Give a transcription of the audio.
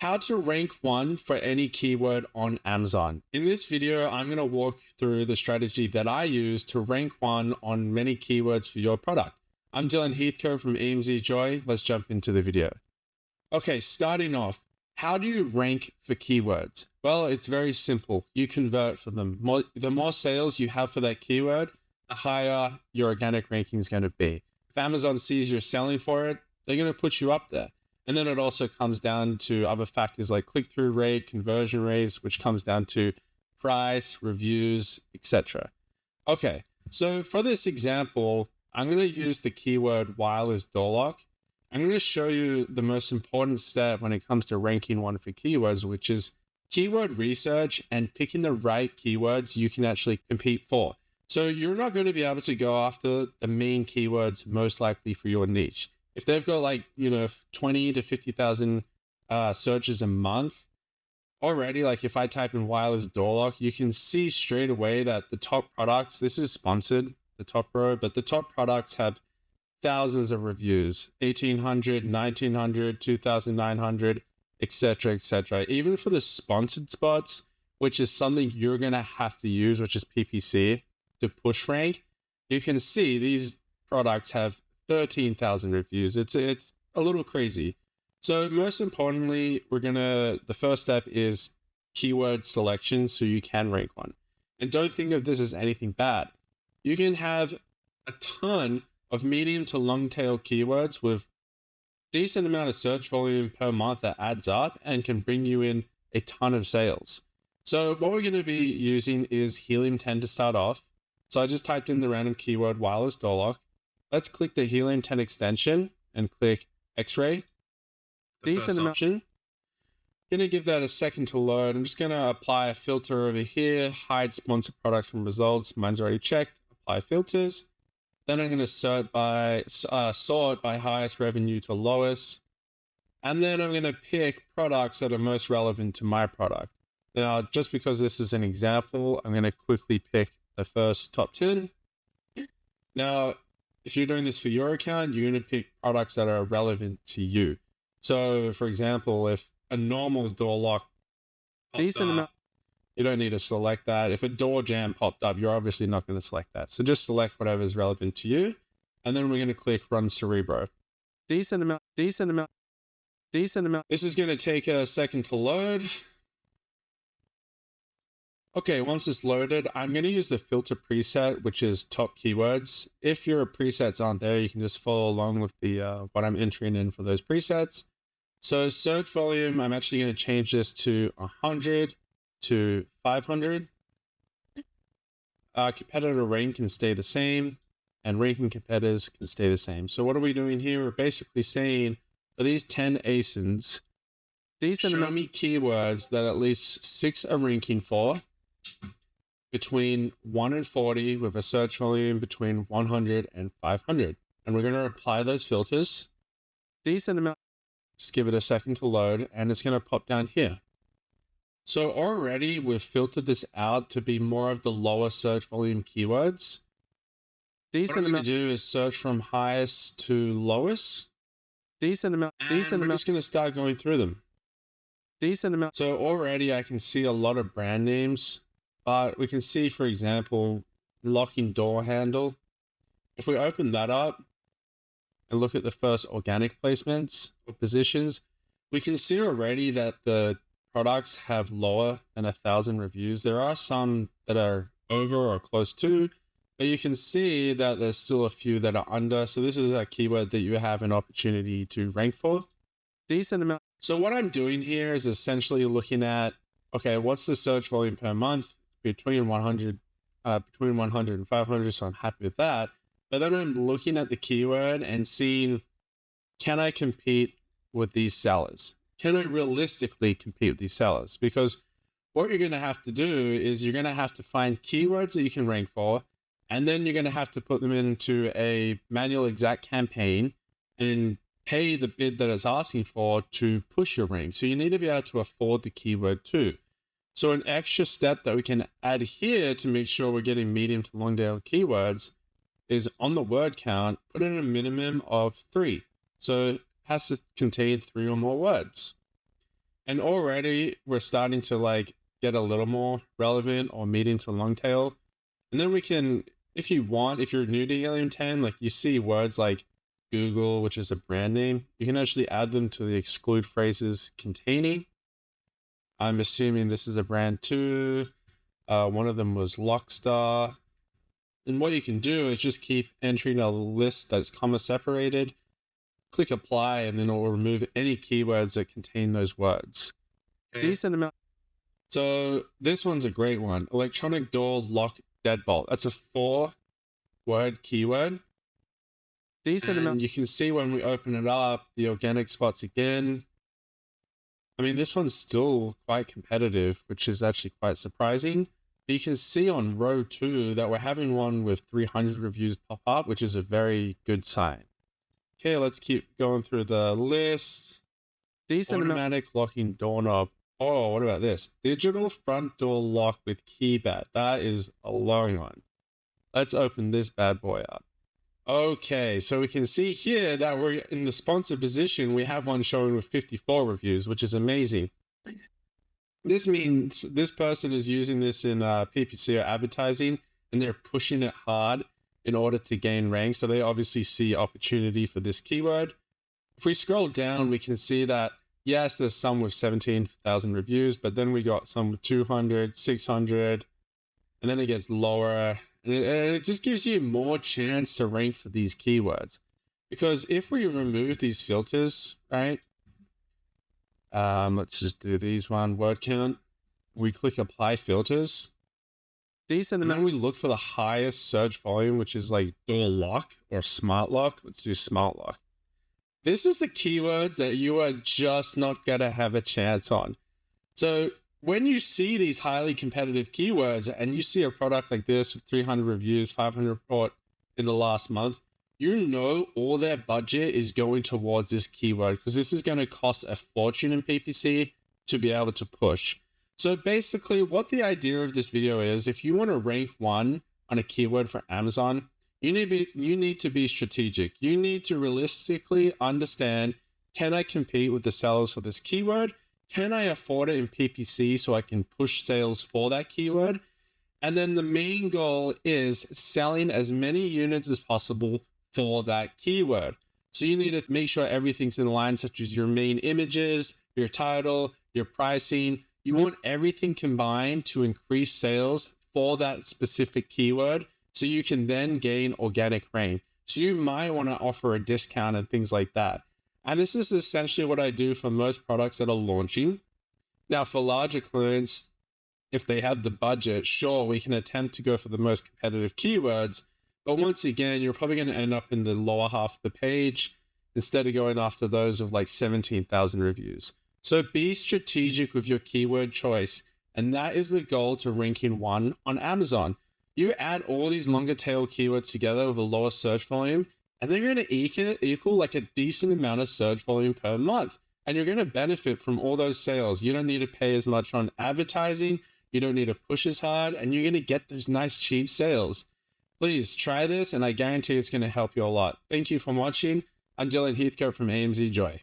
How to rank one for any keyword on Amazon. In this video, I'm going to walk through the strategy that I use to rank one on many keywords for your product. I'm Dylan Heathcote from EMZ Joy. Let's jump into the video. Okay, starting off, how do you rank for keywords? Well, it's very simple. You convert for them. The more sales you have for that keyword, the higher your organic ranking is going to be. If Amazon sees you're selling for it, they're going to put you up there. And then it also comes down to other factors like click-through rate, conversion rates, which comes down to price, reviews, etc. Okay, so for this example, I'm going to use the keyword wireless door lock. I'm going to show you the most important step when it comes to ranking one for keywords, which is keyword research and picking the right keywords you can actually compete for. So you're not going to be able to go after the main keywords most likely for your niche. If they've got 20 to 50,000 searches a month already, like if I type in wireless door lock, you can see straight away that the top products, this is sponsored, the top row, but the top products have thousands of reviews, 1,800, 1,900, 2,900, etc., etc. Even for the sponsored spots, which is something you're going to have to use, which is PPC, to push rank, you can see these products have 13,000 reviews. It's a little crazy. So most importantly, the first step is keyword selection so you can rank one. And don't think of this as anything bad. You can have a ton of medium to long tail keywords with decent amount of search volume per month that adds up and can bring you in a ton of sales. So what we're going to be using is Helium 10 to start off. So I just typed in the random keyword wireless door lock. Let's click the Helium 10 extension and click X-ray. Decent option. Gonna give that a second to load. I'm just gonna apply a filter over here, hide sponsored products from results. Mine's already checked. Apply filters. Then I'm gonna sort by highest revenue to lowest. And then I'm gonna pick products that are most relevant to my product. Now, just because this is an example, I'm gonna quickly pick the first top 10. Now, if you're doing this for your account, you're going to pick products that are relevant to you. So, for example, if a normal door lock you don't need to select that. If a door jam popped up, you're obviously not going to select that. So just select whatever is relevant to you. And then we're going to click Run Cerebro. Decent amount. This is going to take a second to load. Okay, once it's loaded, I'm going to use the filter preset, which is top keywords. If your presets aren't there, you can just follow along with the what I'm entering in for those presets. So search volume, I'm actually going to change this to 100 to 500. Competitor rank can stay the same, and ranking competitors can stay the same. So what are we doing here? We're basically saying for these 10 ASINs, show me keywords that at least 6 are ranking for, between 1 and 40 with a search volume between 100 and 500. And we're going to apply those filters. Decent amount. Just give it a second to load and it's going to pop down here. So already we've filtered this out to be more of the lower search volume keywords. What I'm going to do is search from highest to lowest. We're just going to start going through them. So already I can see a lot of brand names. But we can see, for example, locking door handle. If we open that up and look at the first organic placements or positions, we can see already that the products have lower than 1,000 reviews. There are some that are over or close to, but you can see that there's still a few that are under. So this is a keyword that you have an opportunity to rank for. Decent amount. So what I'm doing here is essentially looking at, okay, what's the search volume per month? Between 100 and 500, so I'm happy with that. But then I'm looking at the keyword and seeing, can I compete with these sellers? Can I realistically compete with these sellers? Because what you're going to have to do is you're going to have to find keywords that you can rank for, and then you're going to have to put them into a manual exact campaign and pay the bid that it's asking for to push your rank. So you need to be able to afford the keyword too. So an extra step that we can add here to make sure we're getting medium to long tail keywords is on the word count, put in a minimum of 3. So it has to contain 3 or more words. And already we're starting to like get a little more relevant or medium to long tail. And then we can, if you want, if you're new to Helium 10, like you see words like Google, which is a brand name, you can actually add them to the exclude phrases containing. I'm assuming this is a brand too. One of them was Lockstar. And what you can do is just keep entering a list that's comma separated, click apply, and then it will remove any keywords that contain those words. Okay. Decent amount. So this one's a great one. Electronic door lock deadbolt. That's a 4-word keyword. Decent amount. You can see when we open it up, the organic spots again. I mean, this one's still quite competitive, which is actually quite surprising. You can see on row 2 that we're having one with 300 reviews pop up, which is a very good sign. Okay, let's keep going through the list. Decent automatic locking doorknob. Oh, what about this? Digital front door lock with keypad. That is a long one. Let's open this bad boy up. Okay, so we can see here that we're in the sponsor position. We have one showing with 54 reviews, which is amazing. This means this person is using this in PPC or advertising, and they're pushing it hard in order to gain rank. So they obviously see opportunity for this keyword. If we scroll down, we can see that, yes, there's some with 17,000 reviews, but then we got some with 200, 600, and then it gets lower. And it just gives you more chance to rank for these keywords. Because if we remove these filters, right? Let's just do these one, word count. We click apply filters. Decent. And then we look for the highest search volume, which is like door lock or smart lock. Let's do smart lock. This is the keywords that you are just not going to have a chance on. So when you see these highly competitive keywords and you see a product like this with 300 reviews, 500 report in the last month, you know all their budget is going towards this keyword because this is going to cost a fortune in PPC to be able to push. So basically what the idea of this video is, if you want to rank 1 on a keyword for Amazon, you need to be strategic. You need to realistically understand, can I compete with the sellers for this keyword? Can I afford it in PPC so I can push sales for that keyword? And then the main goal is selling as many units as possible for that keyword. So you need to make sure everything's in line, such as your main images, your title, your pricing. You want everything combined to increase sales for that specific keyword so you can then gain organic rank. So you might want to offer a discount and things like that. And this is essentially what I do for most products that are launching. Now, for larger clients, if they have the budget, sure, we can attempt to go for the most competitive keywords. But once again, you're probably going to end up in the lower half of the page instead of going after those of like 17,000 reviews. So be strategic with your keyword choice. And that is the goal to ranking 1 on Amazon. You add all these longer tail keywords together with a lower search volume, and they're going to equal like a decent amount of search volume per month. And you're going to benefit from all those sales. You don't need to pay as much on advertising. You don't need to push as hard, and you're going to get those nice cheap sales. Please try this, and I guarantee it's going to help you a lot. Thank you for watching. I'm Dylan Heathcote from AMZ Joy.